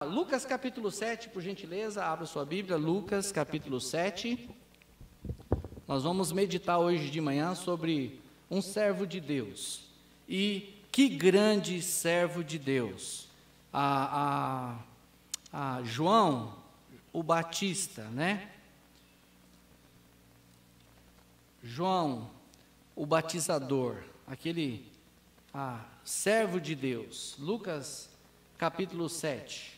Lucas capítulo 7, por gentileza, abra sua Bíblia, Lucas capítulo 7. Nós vamos meditar hoje de manhã sobre um servo de Deus. E que grande servo de Deus. João, o Batista, né? João, o batizador, aquele servo de Deus. Lucas capítulo 7.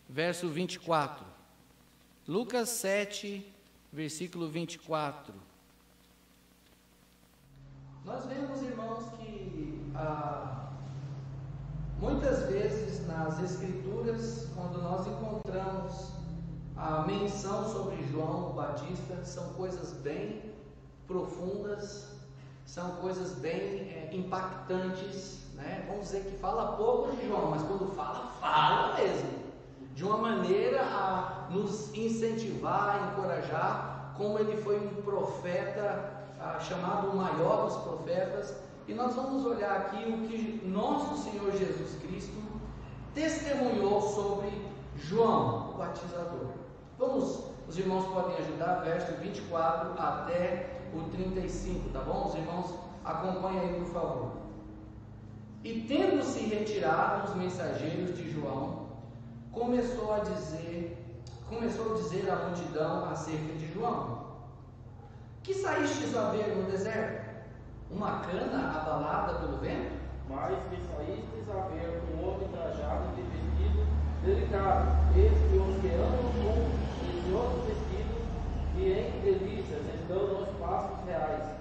Verso 24, Lucas 7, versículo 24. Nós vemos, irmãos, que muitas vezes nas Escrituras, quando nós encontramos a menção sobre João o Batista, são coisas bem profundas, são coisas bem impactantes, né? Vamos dizer que fala pouco de João, mas quando fala mesmo. De uma maneira a nos incentivar, a encorajar, como ele foi um profeta, chamado o maior dos profetas. E nós vamos olhar aqui o que nosso Senhor Jesus Cristo testemunhou sobre João, o batizador. Os irmãos podem ajudar, verso 24 até o 35, tá bom? Os irmãos acompanhem aí, por favor. E tendo-se retirado os mensageiros de João, começou a dizer à multidão acerca de João: que saístes a ver no deserto? Uma cana abalada pelo vento? Mas que saístes a ver um homem trajado de vestido delicado, eis que os que andam com esse outro vestido, e em delícias estão nos pastos reais.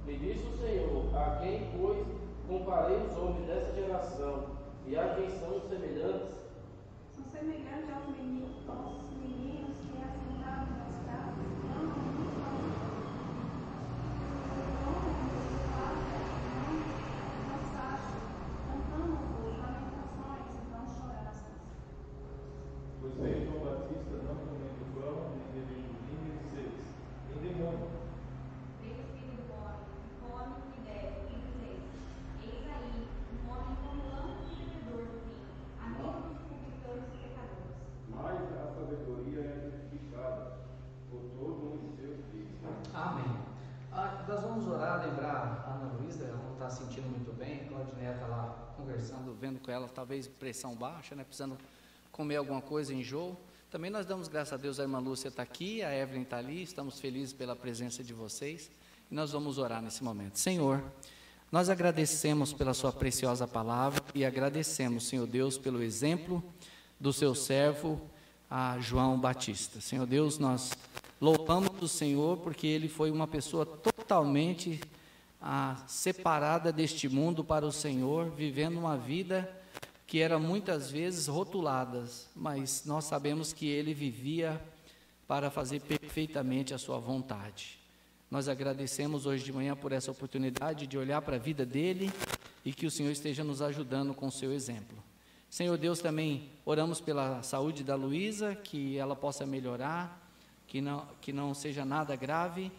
E disse o Senhor: a quem, pois, comparei os homens dessa geração, e a quem são semelhantes? São semelhantes aos meninos que assentados nas casas, clamam uns aos outros. Cantamos-vos lamentações, e não chorações. Pois veio João Batista não comendo pão, nem bebendo vinho, nem sedes, nem demônio. Veio o filho do homem, come e bebe, e dizeis: eis aí, um homem como lâmpada e bebedor do vinho, amigo dos publicanos e pecadores. Mas a sabedoria é justificada por todo um de seus filhos. Amém. Nós vamos orar, lembrar a Ana Luísa, ela não está sentindo muito bem, a Claudineia está lá conversando, vendo com ela, talvez pressão baixa, né, precisando comer alguma coisa, enjoo. Também nós damos graças a Deus, a irmã Lúcia está aqui, a Evelyn está ali, estamos felizes pela presença de vocês, e nós vamos orar nesse momento. Senhor, nós agradecemos pela sua preciosa palavra, e agradecemos, Senhor Deus, pelo exemplo do seu servo, João Batista. Senhor Deus, nós louvamos o Senhor, porque ele foi uma pessoa totalmente separada deste mundo para o Senhor, vivendo uma vida que era muitas vezes rotulada, mas nós sabemos que ele vivia para fazer perfeitamente a sua vontade. Nós agradecemos hoje de manhã por essa oportunidade de olhar para a vida dele e que o Senhor esteja nos ajudando com o seu exemplo. Senhor Deus, também oramos pela saúde da Luísa, que ela possa melhorar, que não seja nada grave,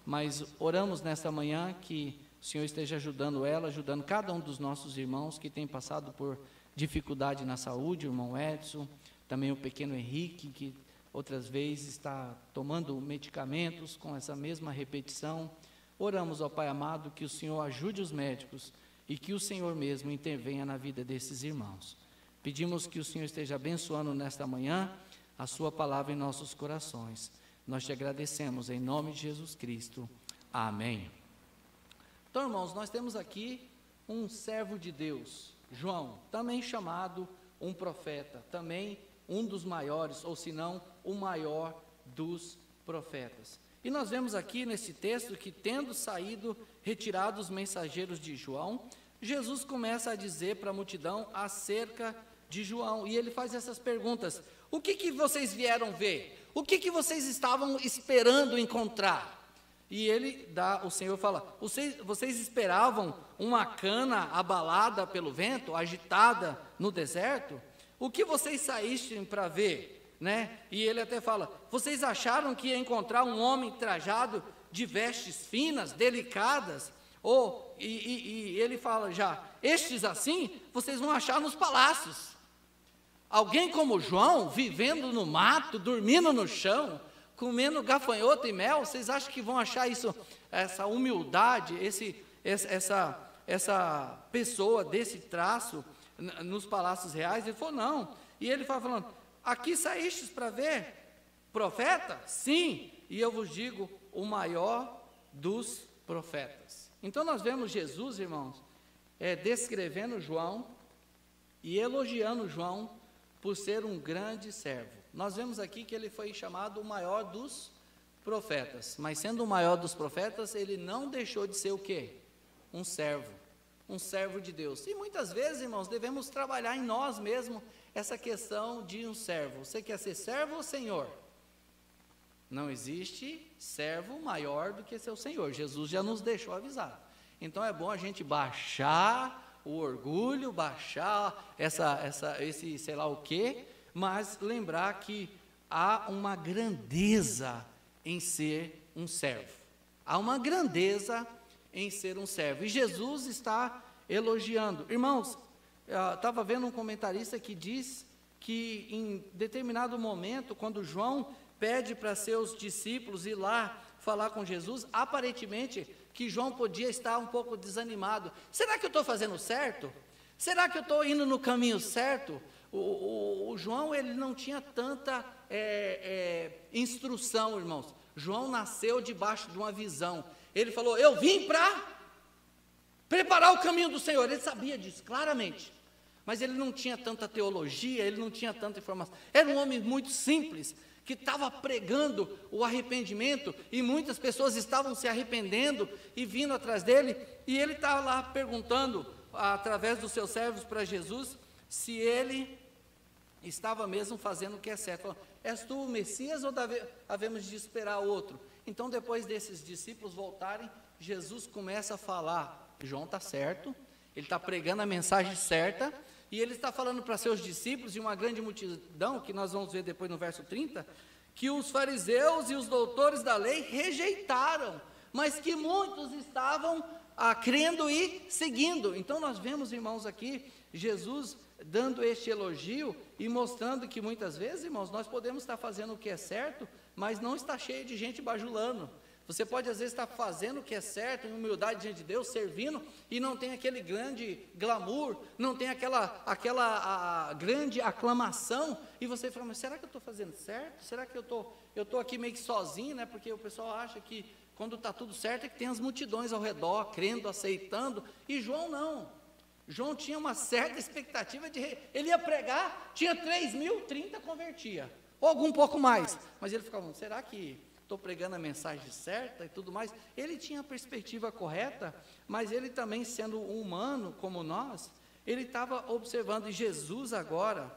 mas oramos nesta manhã que o Senhor esteja ajudando ela, ajudando cada um dos nossos irmãos que tem passado por dificuldade na saúde, o irmão Edson, também o pequeno Henrique, que outras vezes está tomando medicamentos com essa mesma repetição. Oramos, ó Pai amado, que o Senhor ajude os médicos e que o Senhor mesmo intervenha na vida desses irmãos. Pedimos que o Senhor esteja abençoando nesta manhã a sua palavra em nossos corações. Nós te agradecemos em nome de Jesus Cristo. Amém. Então, irmãos, nós temos aqui um servo de Deus, João, também chamado um profeta, também um dos maiores, ou se não, o maior dos profetas. E nós vemos aqui nesse texto que, tendo saído, retirados os mensageiros de João, Jesus começa a dizer para a multidão acerca de João, e ele faz essas perguntas: o que vocês vieram ver? O que vocês estavam esperando encontrar? E o Senhor fala: vocês esperavam uma cana abalada pelo vento, agitada no deserto? O que vocês saístem para ver? Né? E ele até fala: vocês acharam que ia encontrar um homem trajado de vestes finas, delicadas? E ele fala já: estes assim, vocês vão achar nos palácios. Alguém como João, vivendo no mato, dormindo no chão, comendo gafanhoto e mel, vocês acham que vão achar isso, essa humildade, essa pessoa desse traço nos palácios reais? Ele falou: não. E ele fala falando: aqui saístes para ver profeta? Sim, e eu vos digo, o maior dos profetas. Então nós vemos Jesus, irmãos, descrevendo João e elogiando João por ser um grande servo. Nós vemos aqui que ele foi chamado o maior dos profetas, mas sendo o maior dos profetas, ele não deixou de ser o quê? Um servo de Deus. E muitas vezes, irmãos, devemos trabalhar em nós mesmos essa questão de um servo. Você quer ser servo ou senhor? Não existe servo maior do que seu senhor. Jesus já nos deixou avisado. Então é bom a gente baixar o orgulho, baixar esse sei lá o quê, mas lembrar que há uma grandeza em ser um servo. Há uma grandeza em ser um servo. E Jesus está elogiando. Irmãos, estava vendo um comentarista que diz que em determinado momento, quando João pede para seus discípulos ir lá falar com Jesus, aparentemente que João podia estar um pouco desanimado. Será que eu estou fazendo certo? Será que eu estou indo no caminho certo? O João, ele não tinha tanta instrução, irmãos. João nasceu debaixo de uma visão. Ele falou: eu vim para preparar o caminho do Senhor. Ele sabia disso, claramente. Mas ele não tinha tanta teologia, ele não tinha tanta informação. Era um homem muito simples, que estava pregando o arrependimento, e muitas pessoas estavam se arrependendo e vindo atrás dele, e ele estava lá perguntando, através dos seus servos, para Jesus, se ele estava mesmo fazendo o que é certo. Falou: és tu o Messias ou havemos de esperar outro? Então, depois desses discípulos voltarem, Jesus começa a falar: João está certo, ele está pregando a mensagem certa, e ele está falando para seus discípulos e uma grande multidão, que nós vamos ver depois no verso 30, que os fariseus e os doutores da lei rejeitaram, mas que muitos estavam crendo e seguindo. Então nós vemos, irmãos, aqui Jesus dando este elogio e mostrando que muitas vezes, irmãos, nós podemos estar fazendo o que é certo, mas não está cheio de gente bajulando. Você pode às vezes estar fazendo o que é certo, em humildade diante de Deus, servindo, e não tem aquele grande glamour, não tem aquela grande aclamação, e você fala: mas será que eu estou fazendo certo? Será que eu estou aqui meio que sozinho, né? Porque o pessoal acha que quando está tudo certo é que tem as multidões ao redor, crendo, aceitando, e João não. João tinha uma certa expectativa ele ia pregar, tinha 3.000, 30 convertia, ou algum pouco mais, mas ele ficava: será que estou pregando a mensagem certa e tudo mais? Ele tinha a perspectiva correta, mas ele também, sendo humano como nós, ele estava observando, e Jesus agora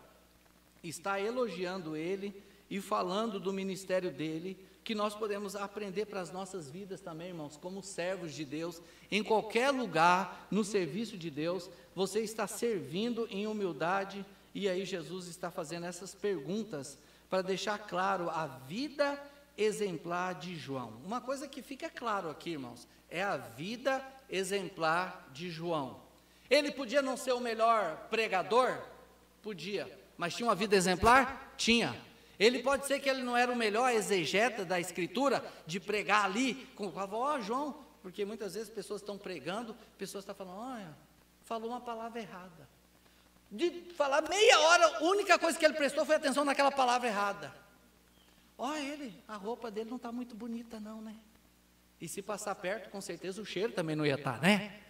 está elogiando ele e falando do ministério dele, que nós podemos aprender para as nossas vidas também, irmãos, como servos de Deus, em qualquer lugar, no serviço de Deus, você está servindo em humildade, e aí Jesus está fazendo essas perguntas, para deixar claro a vida exemplar de João. Uma coisa que fica claro aqui, irmãos, é a vida exemplar de João. Ele podia não ser o melhor pregador? Podia, mas tinha uma vida exemplar? Tinha. Ele pode ser que ele não era o melhor exegeta da escritura, de pregar ali, com João, porque muitas vezes pessoas estão pregando, pessoas estão falando: olha, falou uma palavra errada. De falar meia hora, a única coisa que ele prestou foi atenção naquela palavra errada. Olha a roupa dele não está muito bonita não, né? E se passar perto, com certeza o cheiro também não ia estar, né?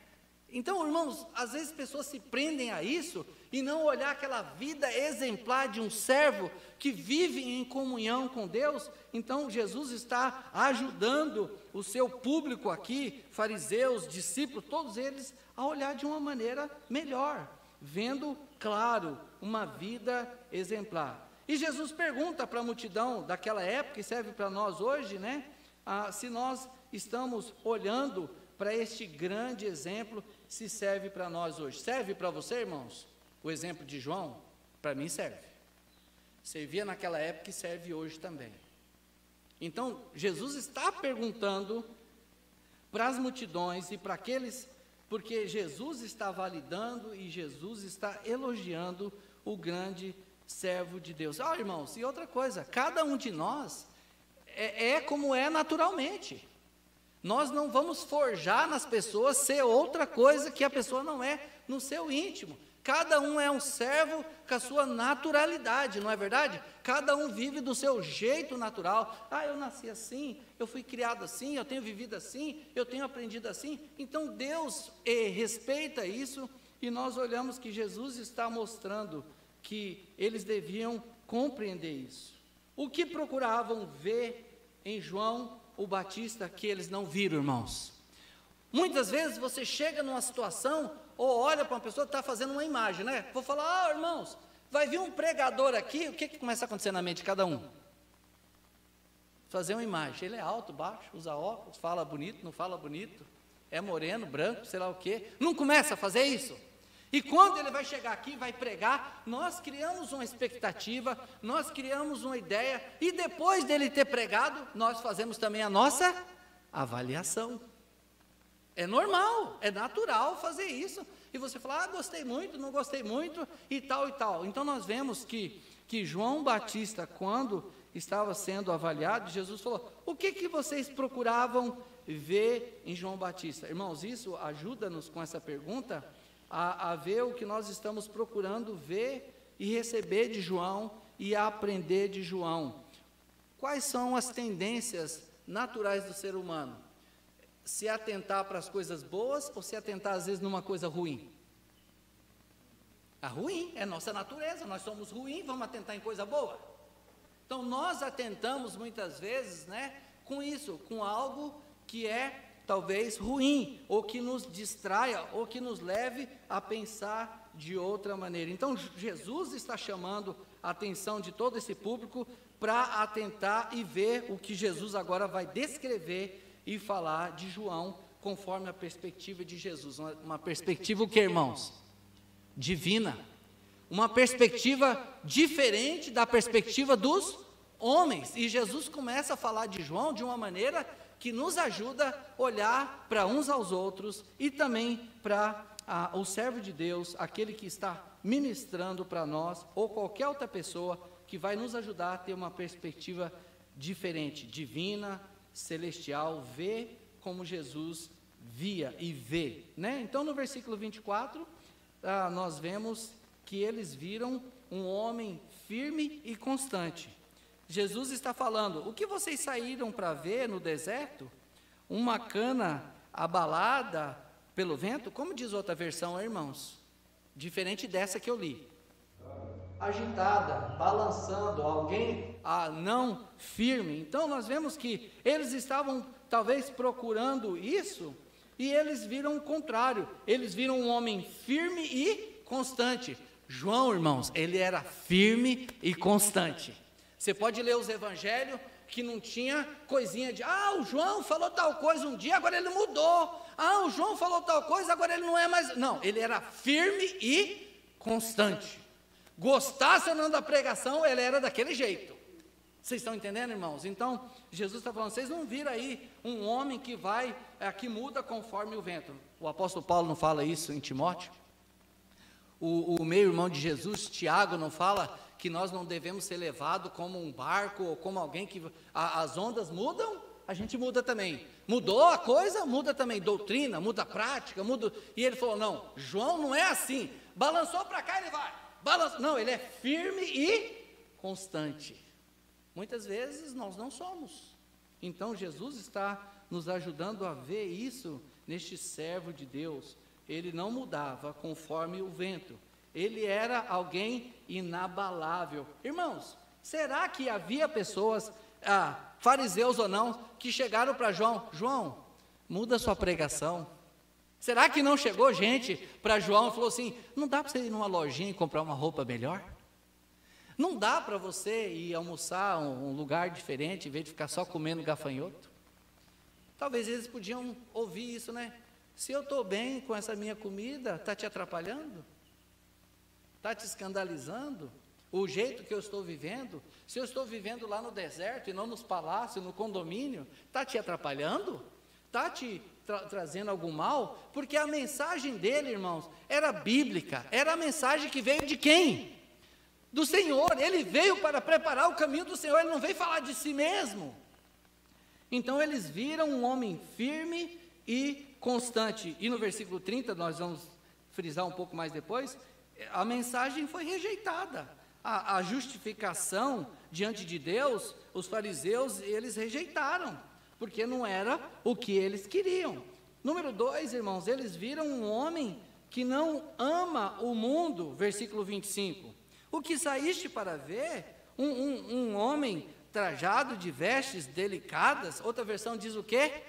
Então, irmãos, às vezes pessoas se prendem a isso e não olhar aquela vida exemplar de um servo que vive em comunhão com Deus. Então, Jesus está ajudando o seu público aqui, fariseus, discípulos, todos eles, a olhar de uma maneira melhor, vendo, claro, uma vida exemplar. E Jesus pergunta para a multidão daquela época, e serve para nós hoje, né? Se nós estamos olhando para este grande exemplo, se serve para nós hoje. Serve para você, irmãos? O exemplo de João? Para mim serve. Servia naquela época e serve hoje também. Então, Jesus está perguntando para as multidões e para aqueles, porque Jesus está validando e Jesus está elogiando o grande servo de Deus. Irmãos, e outra coisa, cada um de nós é como é naturalmente. Nós não vamos forjar nas pessoas ser outra coisa que a pessoa não é no seu íntimo. Cada um é um servo com a sua naturalidade, não é verdade? Cada um vive do seu jeito natural. Eu nasci assim, eu fui criado assim, eu tenho vivido assim, eu tenho aprendido assim. Então Deus respeita isso e nós olhamos que Jesus está mostrando que eles deviam compreender isso. O que procuravam ver em João o Batista que eles não viram, irmãos? Muitas vezes você chega numa situação ou olha para uma pessoa que está fazendo uma imagem, né? Vou falar, irmãos, vai vir um pregador aqui, o que começa a acontecer na mente de cada um? Fazer uma imagem. Ele é alto, baixo, usa óculos, fala bonito, não fala bonito, é moreno, branco, sei lá o quê. Não começa a fazer isso? E quando ele vai chegar aqui, vai pregar, nós criamos uma expectativa, nós criamos uma ideia, e depois dele ter pregado, nós fazemos também a nossa avaliação. É normal, é natural fazer isso. E você fala, gostei muito, não gostei muito, e tal e tal. Então nós vemos que João Batista, quando estava sendo avaliado, Jesus falou, o que vocês procuravam ver em João Batista? Irmãos, isso ajuda-nos com essa pergunta, a ver o que nós estamos procurando ver e receber de João e a aprender de João. Quais são as tendências naturais do ser humano? Se atentar para as coisas boas ou se atentar às vezes numa coisa ruim? A ruim é nossa natureza, nós somos ruins, vamos atentar em coisa boa. Então nós atentamos muitas vezes, né, com isso, com algo que é talvez ruim, ou que nos distraia, ou que nos leve a pensar de outra maneira. Então Jesus está chamando a atenção de todo esse público para atentar e ver o que Jesus agora vai descrever e falar de João, conforme a perspectiva de Jesus. Uma perspectiva o que, irmãos? Divina. Uma perspectiva diferente da perspectiva dos homens. E Jesus começa a falar de João de uma maneira que nos ajuda a olhar para uns aos outros e também para o servo de Deus, aquele que está ministrando para nós, ou qualquer outra pessoa que vai nos ajudar a ter uma perspectiva diferente, divina, celestial, ver como Jesus via e vê, né? Então no versículo 24, nós vemos que eles viram um homem firme e constante. Jesus está falando, o que vocês saíram para ver no deserto? Uma cana abalada pelo vento? Como diz outra versão, irmãos? Diferente dessa que eu li. Agitada, balançando, alguém não firme. Então nós vemos que eles estavam talvez procurando isso, e eles viram o contrário. Eles viram um homem firme e constante. João, irmãos, ele era firme e constante. Você pode ler os evangelhos que não tinha coisinha de, o João falou tal coisa um dia, agora ele mudou. O João falou tal coisa, agora ele não é mais. Não, ele era firme e constante. Gostasse ou não da pregação, ele era daquele jeito. Vocês estão entendendo, irmãos? Então, Jesus está falando, vocês não viram aí um homem que vai, que muda conforme o vento. O apóstolo Paulo não fala isso em Timóteo? O meio-irmão de Jesus, Tiago, não fala que nós não devemos ser levados como um barco ou como alguém que as ondas mudam, a gente muda também. Mudou a coisa, muda também. Doutrina, muda a prática, muda. E ele falou, não, João não é assim. Balançou para cá, ele vai. Não, ele é firme e constante. Muitas vezes nós não somos. Então Jesus está nos ajudando a ver isso neste servo de Deus. Ele não mudava conforme o vento. Ele era alguém inabalável. Irmãos, será que havia pessoas, fariseus ou não, que chegaram para João: João, muda sua pregação? Será que não chegou gente para João e falou assim: não dá para você ir numa lojinha e comprar uma roupa melhor? Não dá para você ir almoçar um lugar diferente, em vez de ficar só comendo gafanhoto? Talvez eles podiam ouvir isso, né? Se eu estou bem com essa minha comida, está te atrapalhando? Está te escandalizando? O jeito que eu estou vivendo? Se eu estou vivendo lá no deserto e não nos palácios, no condomínio, está te atrapalhando? Está te trazendo algum mal? Porque a mensagem dele, irmãos, era bíblica. Era a mensagem que veio de quem? Do Senhor. Ele veio para preparar o caminho do Senhor. Ele não veio falar de si mesmo. Então eles viram um homem firme e constante. E no versículo 30, nós vamos frisar um pouco mais depois, a mensagem foi rejeitada. A justificação diante de Deus, os fariseus, eles rejeitaram, porque não era o que eles queriam. Número 2, irmãos, eles viram um homem que não ama o mundo, versículo 25. O que saíste para ver? Um homem trajado de vestes delicadas. Outra versão diz o quê?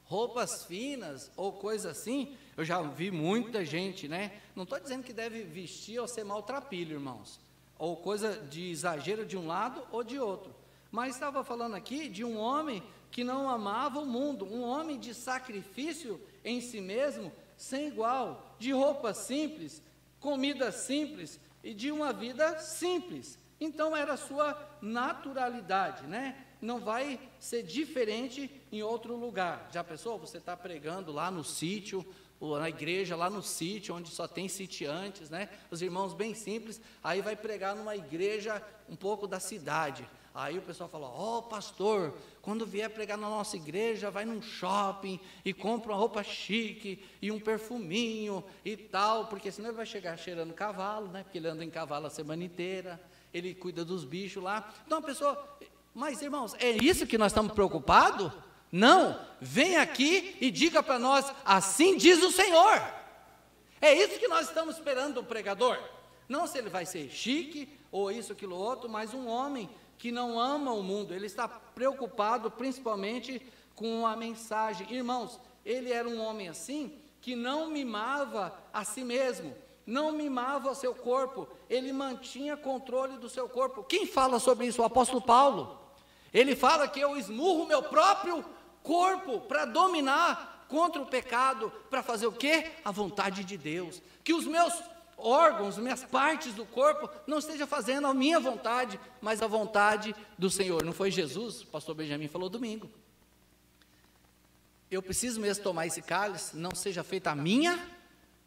Roupas finas ou coisa assim. Eu já vi muita gente, né? Não estou dizendo que deve vestir ou ser maltrapilho, irmãos, ou coisa de exagero de um lado ou de outro. Mas estava falando aqui de um homem que não amava o mundo, um homem de sacrifício em si mesmo, sem igual, de roupas simples, comida simples e de uma vida simples. Então era a sua naturalidade, né? Não vai ser diferente em outro lugar. Já pensou? Você está pregando lá no sítio, ou na igreja lá no sítio, onde só tem sitiantes, né? Os irmãos bem simples, aí vai pregar numa igreja um pouco da cidade. Aí o pessoal fala: ó, pastor, quando vier pregar na nossa igreja, vai num shopping e compra uma roupa chique e um perfuminho e tal, porque senão ele vai chegar cheirando cavalo, né? Porque ele anda em cavalo a semana inteira, ele cuida dos bichos lá. Então a pessoa, mas irmãos, é isso que nós estamos preocupados? Não, vem aqui e diga para nós: assim diz o Senhor. É isso que nós estamos esperando do pregador. Não se ele vai ser chique ou isso, aquilo, outro, mas um homem que não ama o mundo. Ele está preocupado principalmente com a mensagem. Irmãos, ele era um homem assim, que não mimava a si mesmo, não mimava o seu corpo, ele mantinha controle do seu corpo. Quem fala sobre isso? O apóstolo Paulo. Ele fala que eu esmurro meu próprio corpo para dominar contra o pecado, para fazer o quê? A vontade de Deus. Que os meus órgãos, minhas partes do corpo, não esteja fazendo a minha vontade, mas a vontade do Senhor. Não foi Jesus? O pastor Benjamin falou domingo. Eu preciso mesmo tomar esse cálice, não seja feita a minha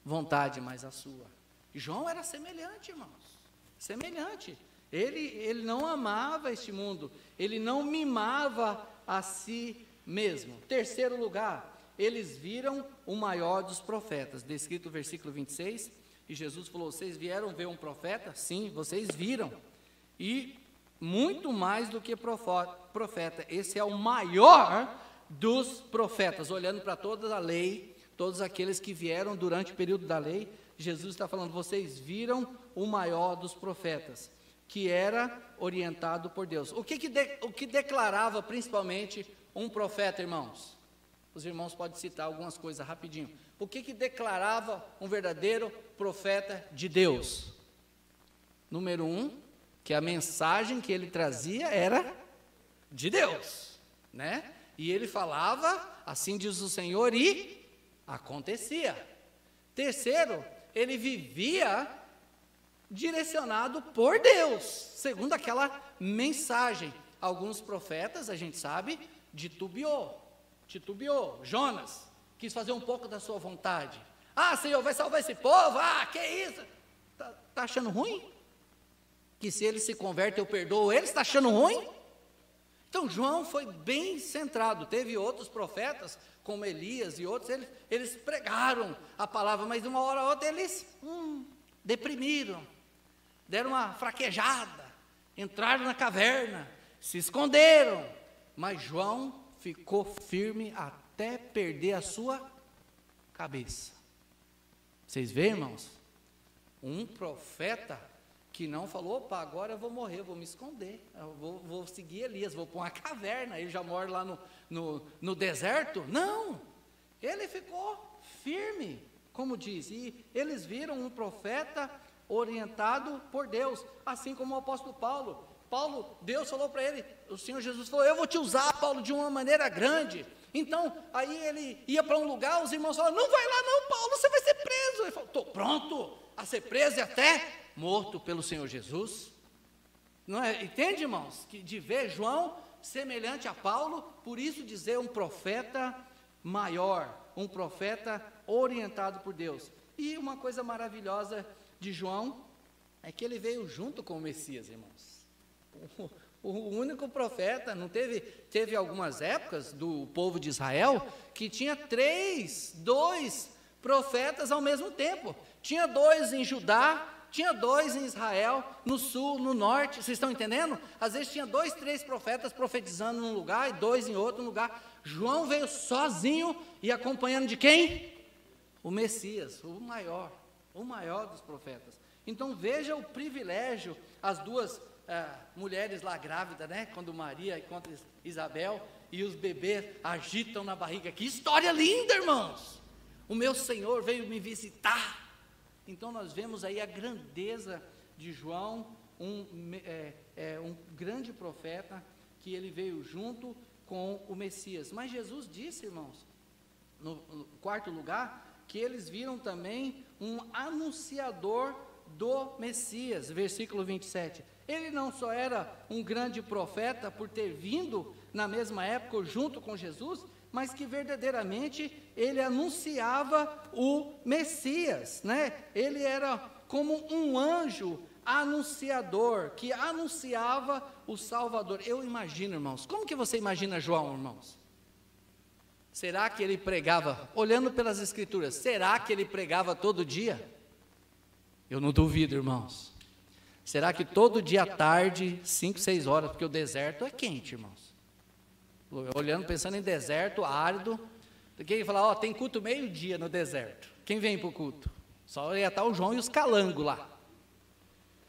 vontade, mas a sua. João era semelhante, irmãos, semelhante. Ele não amava este mundo, ele não mimava a si mesmo. Terceiro lugar, eles viram o maior dos profetas, descrito no versículo 26, e Jesus falou: vocês vieram ver um profeta? Sim, vocês viram, e muito mais do que profeta, esse é o maior dos profetas. Olhando para toda a lei, todos aqueles que vieram durante o período da lei, Jesus está falando: vocês viram o maior dos profetas, que era orientado por Deus. O que declarava principalmente um profeta, irmãos? Os irmãos podem citar algumas coisas rapidinho. O que declarava um verdadeiro profeta de Deus? Número 1, que a mensagem que ele trazia era de Deus, né? E ele falava: assim diz o Senhor, e acontecia. Terceiro, ele vivia direcionado por Deus, segundo aquela mensagem. Alguns profetas, a gente sabe, titubeou. Jonas quis fazer um pouco da sua vontade. Ah, Senhor, vai salvar esse povo? Ah, que isso? Está achando ruim? Que se ele se converte eu perdoo ele? Está achando ruim? Então João foi bem centrado. Teve outros profetas, como Elias e outros, eles pregaram a palavra, mas de uma hora a outra eles deprimiram, deram uma fraquejada, entraram na caverna, se esconderam, mas João ficou firme até perder a sua cabeça. Vocês veem, irmãos? Um profeta que não falou, opa, agora eu vou morrer, eu vou me esconder, eu vou seguir Elias, vou para uma caverna, ele já mora lá no deserto. Não, ele ficou firme, como diz, e eles viram um profeta orientado por Deus, assim como o apóstolo Paulo. Deus falou para ele, o Senhor Jesus falou, eu vou te usar, Paulo, de uma maneira grande. Então, aí ele ia para um lugar, os irmãos falaram, não vai lá não, Paulo, você vai ser preso. Ele falou, estou pronto a ser preso e até morto pelo Senhor Jesus. Não é? Entende, irmãos, que de ver João semelhante a Paulo, por isso dizer um profeta maior, um profeta orientado por Deus. E uma coisa maravilhosa de João é que ele veio junto com o Messias, irmãos. O único profeta, não teve algumas épocas do povo de Israel que tinha 2 profetas ao mesmo tempo. Tinha 2 em Judá, tinha 2 em Israel, no sul, no norte, vocês estão entendendo? Às vezes tinha 2, 3 profetas profetizando num lugar e 2 em outro lugar. João veio sozinho e acompanhando de quem? O Messias, o maior dos profetas. Então veja o privilégio, as 2 mulheres lá grávidas, né? Quando Maria encontra Isabel e os bebês agitam na barriga. Que história linda, irmãos! O meu Senhor veio me visitar. Então nós vemos aí a grandeza de João, um grande profeta, que ele veio junto com o Messias. Mas Jesus disse, irmãos, no 4º lugar, que eles viram também um anunciador do Messias, versículo 27. Ele não só era um grande profeta por ter vindo na mesma época junto com Jesus, mas que verdadeiramente ele anunciava o Messias, né? Ele era como um anjo anunciador, que anunciava o Salvador. Eu imagino, irmãos, como que você imagina João, irmãos? Será que ele pregava, olhando pelas Escrituras, será que ele pregava todo dia? Eu não duvido, irmãos. Será que todo dia à tarde, 5, 6 horas, porque o deserto é quente, irmãos. Olhando, pensando em deserto, árido. Quem fala, tem culto meio-dia no deserto. Quem vem para o culto? Só ia estar o João e os calangos lá.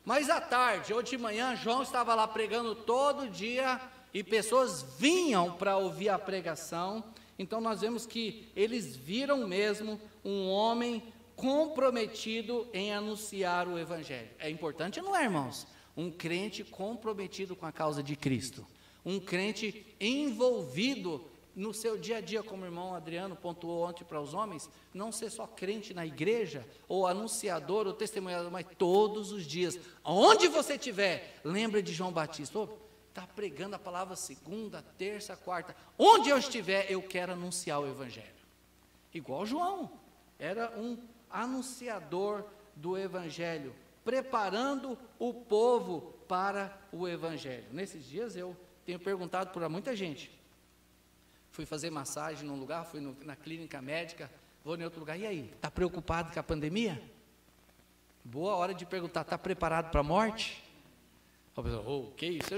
Mas à tarde, ou de manhã, João estava lá pregando todo dia e pessoas vinham para ouvir a pregação. Então nós vemos que eles viram mesmo um homem comprometido em anunciar o Evangelho. É importante, não é, irmãos? Um crente comprometido com a causa de Cristo. Um crente envolvido no seu dia a dia, como o irmão Adriano pontuou ontem para os homens, não ser só crente na igreja, ou anunciador, ou testemunhador, mas todos os dias, onde você estiver, lembra de João Batista, está pregando a palavra segunda, terça, quarta, onde eu estiver, eu quero anunciar o Evangelho. Igual João, era um anunciador do Evangelho, preparando o povo para o Evangelho. Nesses dias eu tenho perguntado para muita gente, fui fazer massagem num lugar, fui na clínica médica, vou em outro lugar, e aí, está preocupado com a pandemia? Boa hora de perguntar, está preparado para a morte? A pessoa, que isso?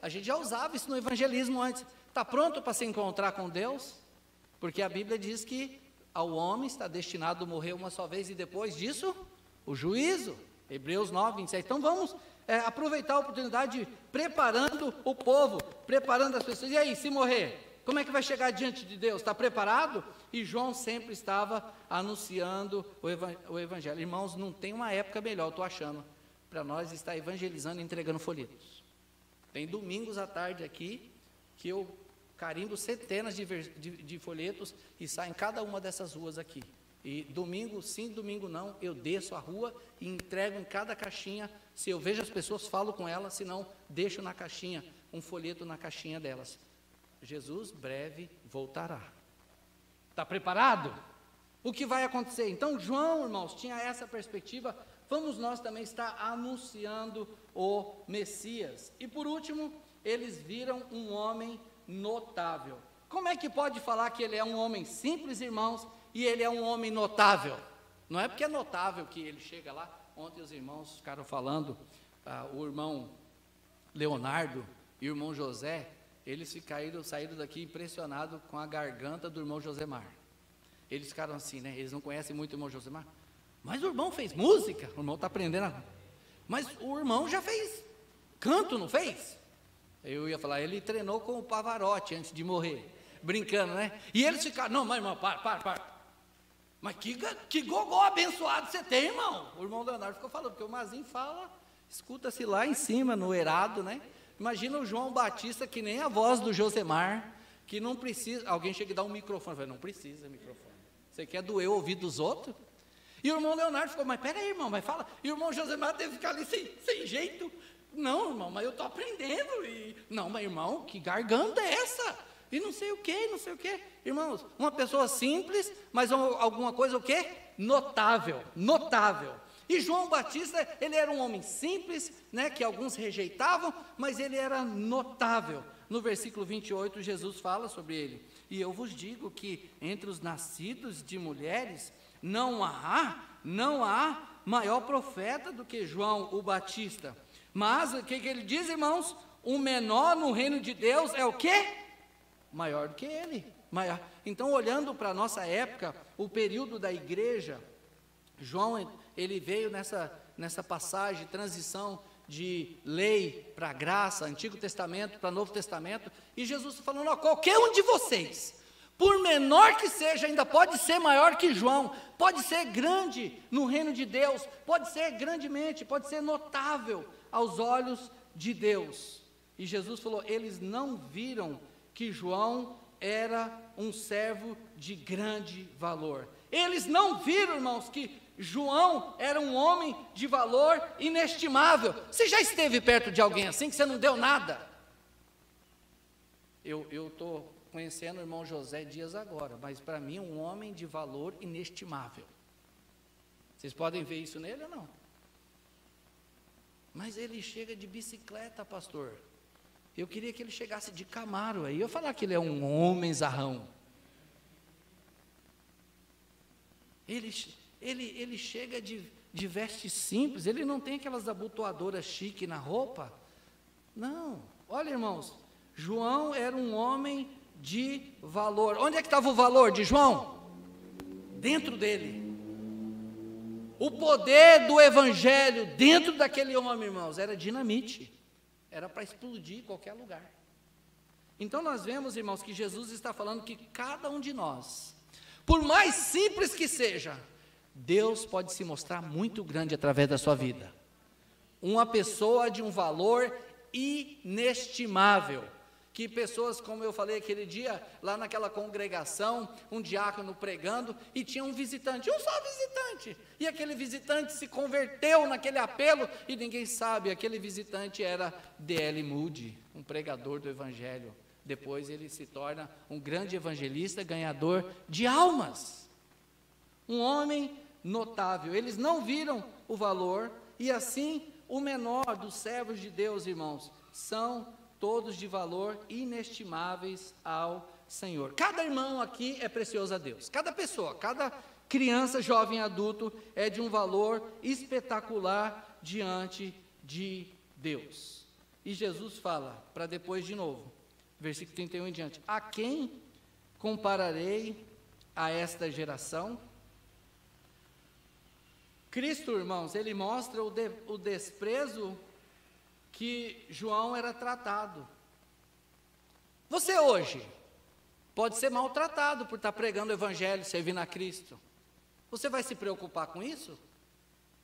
A gente já usava isso no evangelismo antes, está pronto para se encontrar com Deus? Porque a Bíblia diz que ao homem está destinado a morrer uma só vez e depois disso, o juízo. Hebreus 9, 27. Então vamos aproveitar a oportunidade preparando o povo, preparando as pessoas. E aí, se morrer, como é que vai chegar diante de Deus? Está preparado? E João sempre estava anunciando o Evangelho. Irmãos, não tem uma época melhor, estou achando, para nós estar evangelizando e entregando folhetos. Tem domingos à tarde aqui, que eu carimbo centenas de folhetos e saio em cada uma dessas ruas aqui. E domingo sim, domingo não, eu desço a rua e entrego em cada caixinha. Se eu vejo as pessoas, falo com elas, se não, deixo na caixinha, um folheto na caixinha delas. Jesus breve voltará. Está preparado? O que vai acontecer? Então João, irmãos, tinha essa perspectiva. Vamos nós também estar anunciando o Messias. E por último, eles viram um homem notável. Como é que pode falar que ele é um homem simples, irmãos, e ele é um homem notável? Não é porque é notável que ele chega lá. Ontem os irmãos ficaram falando, o irmão Leonardo e o irmão José, eles saíram daqui impressionados com a garganta do irmão Josemar. Eles ficaram assim, né? Eles não conhecem muito o irmão Josemar. Mas o irmão fez música, o irmão está aprendendo. Mas o irmão já fez canto, não fez? Eu ia falar, ele treinou com o Pavarotti antes de morrer, brincando, né? E eles ficaram, não, mas irmão, para. Mas que gogó abençoado você tem, irmão. O irmão Leonardo ficou falando, porque o Mazinho fala, escuta-se lá em cima, no eirado, né? Imagina o João Batista, que nem a voz do Josemar, que não precisa, alguém chega e dá um microfone, fala, não precisa microfone, você quer doer o ouvido dos outros? E o irmão Leonardo ficou, mas peraí, irmão, mas fala. E o irmão Josemar teve que ficar ali sem jeito. Não, irmão, mas eu estou aprendendo. Não, mas irmão, que garganta é essa? E não sei o quê. Irmãos, uma pessoa simples, mas alguma coisa o quê? Notável. E João Batista, ele era um homem simples, né, que alguns rejeitavam, mas ele era notável. No versículo 28, Jesus fala sobre ele. E eu vos digo que entre os nascidos de mulheres, não há maior profeta do que João o Batista. Mas o que ele diz, irmãos? O menor no reino de Deus é o quê? Maior do que ele. Então, olhando para a nossa época, o período da igreja, João, ele veio nessa passagem, transição de lei para graça, Antigo Testamento para Novo Testamento, e Jesus está falando, qualquer um de vocês, por menor que seja, ainda pode ser maior que João, pode ser grande no reino de Deus, pode ser grandemente, pode ser notável aos olhos de Deus. E Jesus falou, eles não viram que João era um servo de grande valor. Eles não viram, irmãos, que João era um homem de valor inestimável. Você já esteve perto de alguém assim, que você não deu nada? Eu estou conhecendo o irmão José Dias agora, mas para mim é um homem de valor inestimável. Vocês podem ver isso nele ou não? Mas ele chega de bicicleta, pastor. Eu queria que ele chegasse de Camaro, aí eu ia falar que ele é um homem zarrão. Ele chega de veste simples, ele não tem aquelas abotoadoras chique na roupa. Não, olha, irmãos, João era um homem de valor. Onde é que estava o valor de João? Dentro dele. O poder do evangelho dentro daquele homem, irmãos, era dinamite. Era para explodir qualquer lugar. Então nós vemos, irmãos, que Jesus está falando que cada um de nós, por mais simples que seja, Deus pode se mostrar muito grande através da sua vida. Uma pessoa de um valor inestimável. Que pessoas, como eu falei aquele dia, lá naquela congregação, um diácono pregando, e tinha um visitante, um só visitante, e aquele visitante se converteu naquele apelo, e ninguém sabe, aquele visitante era D.L. Moody, um pregador do evangelho. Depois ele se torna um grande evangelista, ganhador de almas, um homem notável. Eles não viram o valor, e assim, o menor dos servos de Deus, irmãos, são todos de valor inestimáveis ao Senhor. Cada irmão aqui é precioso a Deus. Cada pessoa, cada criança, jovem, adulto é de um valor espetacular diante de Deus. E Jesus fala, para depois de novo, versículo 31 em diante, a quem compararei a esta geração? Cristo, irmãos, ele mostra o desprezo que João era tratado. Você hoje pode ser maltratado por estar pregando o evangelho, servindo a Cristo. Você vai se preocupar com isso?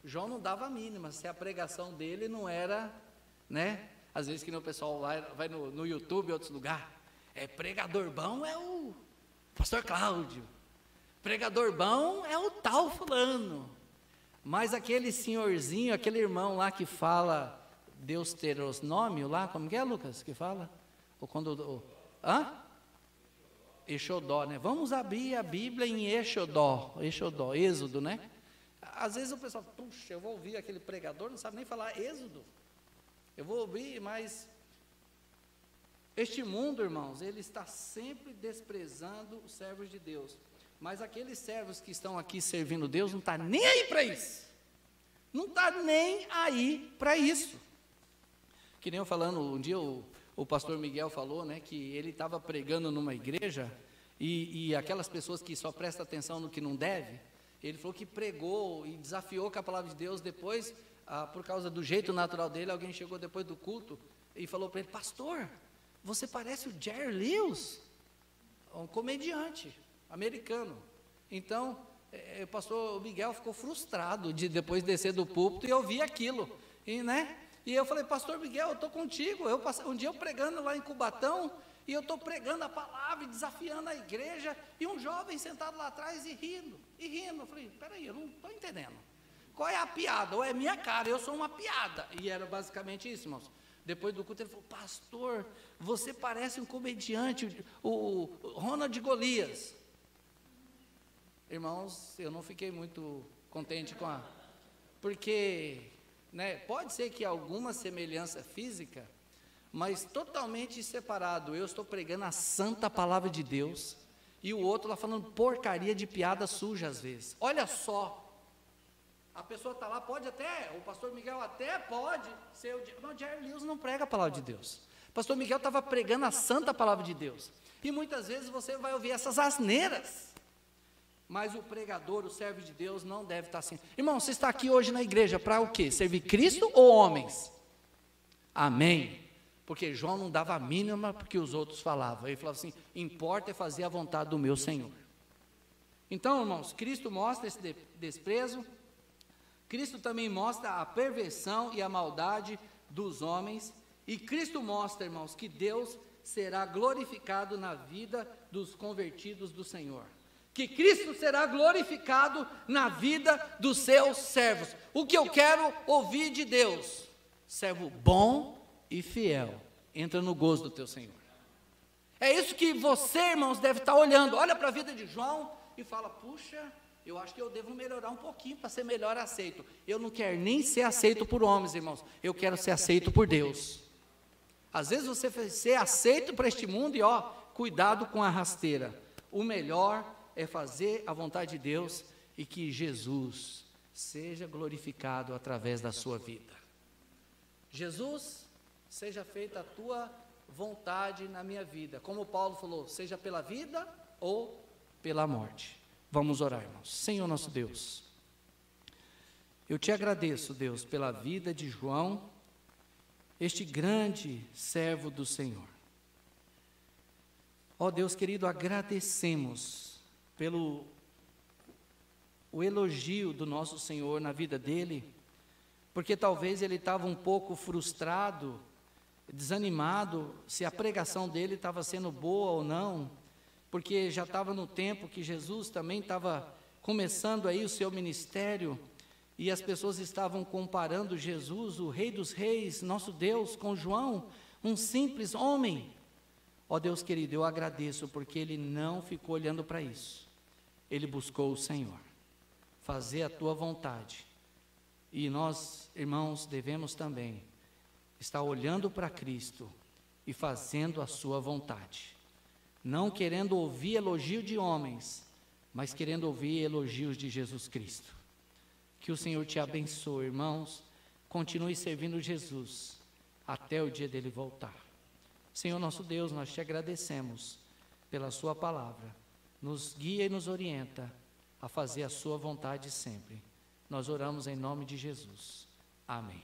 João não dava a mínima, se a pregação dele não era, né? Às vezes que nem o pessoal vai no YouTube, em outros lugares, pregador bom é o pastor Cláudio, pregador bom é o tal fulano, mas aquele senhorzinho, aquele irmão lá que fala Deuteronômio lá, como que é, Lucas, que fala? Ou quando, Exodó, né? Vamos abrir a Bíblia em Exodó, Êxodo, né? Às vezes o pessoal, puxa, eu vou ouvir aquele pregador, não sabe nem falar Êxodo. Eu vou ouvir, mas este mundo, irmãos, ele está sempre desprezando os servos de Deus. Mas aqueles servos que estão aqui servindo Deus, não está nem aí para isso. Não está nem aí para isso. Que nem eu falando, um dia o pastor Miguel falou, né, que ele estava pregando numa igreja e aquelas pessoas que só prestam atenção no que não deve, ele falou que pregou e desafiou com a palavra de Deus. Depois, por causa do jeito natural dele, alguém chegou depois do culto e falou para ele: pastor, você parece o Jerry Lewis, um comediante americano. Então, o pastor Miguel ficou frustrado de depois descer do púlpito e ouvir aquilo, e eu falei: pastor Miguel, eu estou contigo. Um dia eu pregando lá em Cubatão, e eu estou pregando a palavra e desafiando a igreja, e um jovem sentado lá atrás e rindo. Eu falei: peraí, eu não estou entendendo, qual é a piada? Ou é minha cara, eu sou uma piada. E era basicamente isso, irmãos. Depois do culto ele falou: pastor, você parece um comediante, o Ronald Golias. Irmãos, eu não fiquei muito contente porque, pode ser que alguma semelhança física, mas totalmente separado. Eu estou pregando a santa palavra de Deus, e o outro lá falando porcaria de piada suja às vezes. Olha só, a pessoa está lá, o pastor Miguel até pode ser o Jerry Lewis não prega a palavra de Deus. O pastor Miguel estava pregando a santa palavra de Deus, e muitas vezes você vai ouvir essas asneiras, mas o pregador, o servo de Deus, não deve estar assim. Irmão, você está aqui hoje na igreja para o quê? Servir Cristo ou homens? Amém. Porque João não dava a mínima porque os outros falavam. Ele falava assim: importa é fazer a vontade do meu Senhor. Então, irmãos, Cristo mostra esse desprezo. Cristo também mostra a perversão e a maldade dos homens. E Cristo mostra, irmãos, que Deus será glorificado na vida dos convertidos do Senhor. Que Cristo será glorificado na vida dos seus servos. O que eu quero ouvir de Deus: servo bom e fiel, entra no gozo do teu Senhor. É isso que você, irmãos, deve estar olhando. Olha para a vida de João e fala: puxa, eu acho que eu devo melhorar um pouquinho para ser melhor aceito. Eu não quero nem ser aceito por homens, irmãos, eu quero ser aceito por Deus. Às vezes você vai ser aceito para este mundo, e cuidado com a rasteira. O melhor é fazer a vontade de Deus, e que Jesus seja glorificado através da sua vida. Jesus, seja feita a tua vontade na minha vida. Como Paulo falou, seja pela vida ou pela morte. Vamos orar, irmãos. Senhor nosso Deus, eu te agradeço, Deus, pela vida de João, este grande servo do Senhor. Ó Deus querido, agradecemos pelo o elogio do nosso Senhor na vida dele, porque talvez ele estava um pouco frustrado, desanimado, se a pregação dele estava sendo boa ou não, porque já estava no tempo que Jesus também estava começando aí o seu ministério, e as pessoas estavam comparando Jesus, o Rei dos Reis, nosso Deus, com João, um simples homem. Ó Deus querido, eu agradeço porque ele não ficou olhando para isso, ele buscou o Senhor, fazer a tua vontade. E nós, irmãos, devemos também estar olhando para Cristo e fazendo a sua vontade, não querendo ouvir elogio de homens, mas querendo ouvir elogios de Jesus Cristo. Que o Senhor te abençoe, irmãos, continue servindo Jesus até o dia dele voltar. Senhor nosso Deus, nós te agradecemos pela sua palavra, nos guia e nos orienta a fazer a sua vontade sempre. Nós oramos em nome de Jesus. Amém.